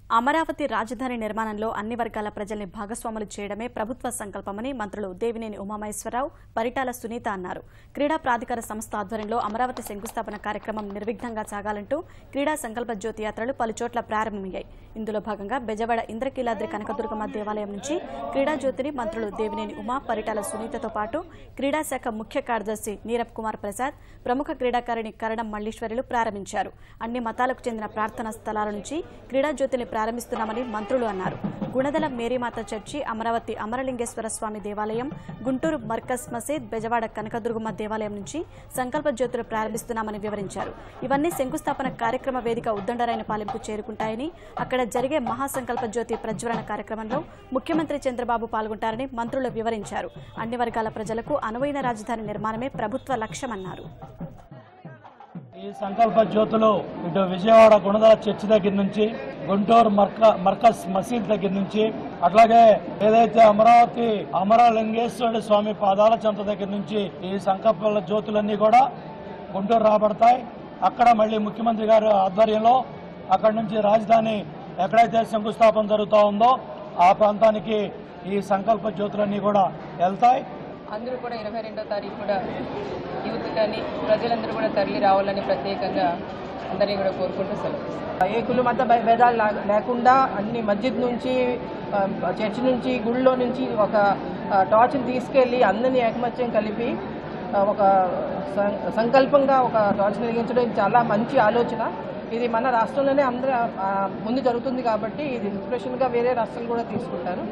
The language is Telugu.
అమరావతి రాజధాని నిర్మాణంలో అన్ని వర్గాల ప్రజల్ని భాగస్వాములు చేయడమే ప్రభుత్వ సంకల్పమని మంత్రులు దేవినేని ఉమామహేశ్వరరావు, పరిటాల సునీత అన్నారు. క్రీడా ప్రాధికార సంస్థ ఆధ్వర్యంలో అమరావతి శంకుస్థాపన కార్యక్రమం నిర్విఘ్నంగా సాగాలంటూ క్రీడా సంకల్ప జ్యోతి యాత్రలు పలుచోట్ల ప్రారంభమయ్యాయి. ఇందులో భాగంగా బెజవాడ ఇంద్రకీలాద్రి కనకదుర్గమ్మ దేవాలయం నుంచి క్రీడా జ్యోతిని మంత్రులు దేవినేని ఉమా, పరిటాల సునీతతో పాటు క్రీడా శాఖ ముఖ్య కార్యదర్శి నీరబ్ కుమార్ ప్రసాద్, ప్రముఖ క్రీడాకారిణి కరణం మల్లీశ్వరులు ప్రారంభించారు. అన్ని మతాలకు చెందిన ప్రార్థనా స్థలాల నుంచి క్రీడా జ్యోతిని ప్రారంభిస్తున్నామని మంత్రులు అన్నారు. గుణదల మేరీమాత చర్చి, అమరావతి అమరలింగేశ్వర స్వామి దేవాలయం, గుంటూరు మర్కజ్ మసీద్, బెజవాడ కనకదుర్గమ్మ దేవాలయం నుంచి సంకల్ప జ్యోతులు ప్రారంభిస్తున్నామని వివరించారు. ఇవన్నీ శంకుస్థాపన కార్యక్రమ వేదిక ఉద్దండరాయనపాలెంకు చేరుకుంటాయని, అక్కడ జరిగే మహాసంకల్ప జ్యోతి ప్రజ్వలన కార్యక్రమంలో ముఖ్యమంత్రి చంద్రబాబు పాల్గొంటారని మంత్రులు వివరించారు. అన్ని వర్గాల ప్రజలకు అనువైన రాజధాని నిర్మాణమే ప్రభుత్వ లక్ష్యమన్నారు. ఈ సంకల్ప జ్యోతులు ఇటు విజయవాడ గుణదల చర్చి దగ్గర నుంచి, గుంటూరు మర్కజ్ మసీద్ దగ్గర నుంచి, అట్లాగే ఏదైతే అమరావతి అమరలింగేశ్వరుడు స్వామి పాదాల చెంత దగ్గర నుంచి ఈ సంకల్ప జ్యోతులన్నీ కూడా గుంటూరు రాబడతాయి. అక్కడ మళ్ళీ ముఖ్యమంత్రి గారి ఆధ్వర్యంలో అక్కడి నుంచి రాజధాని ఎక్కడైతే శంకుస్థాపన జరుగుతూ ఉందో ఆ ప్రాంతానికి ఈ సంకల్ప జ్యోతులన్నీ కూడా వెళ్తాయి. అందరూ కూడా 22వ తారీఖు కూడా యూత్ కానీ ప్రజలందరూ కూడా తరలి రావాలని ప్రత్యేకంగా అందరినీ కూడా కోరుకుంటూ సెలవు. ఏ కుల మత భేదాలు లేకుండా అన్ని మస్జిద్ నుంచి, చర్చి నుంచి, గుళ్ళో నుంచి ఒక టార్చ్ని తీసుకెళ్ళి అందరినీ ఏకమత్యం కలిపి ఒక సంకల్పంగా ఒక టార్చ్ వెలిగించడం చాలా మంచి ఆలోచన. ఇది మన రాష్ట్రంలోనే అందరూ ముందు జరుగుతుంది కాబట్టి ఇది ఇన్స్పిరేషన్గా వేరే రాష్ట్రాలు కూడా తీసుకుంటారు.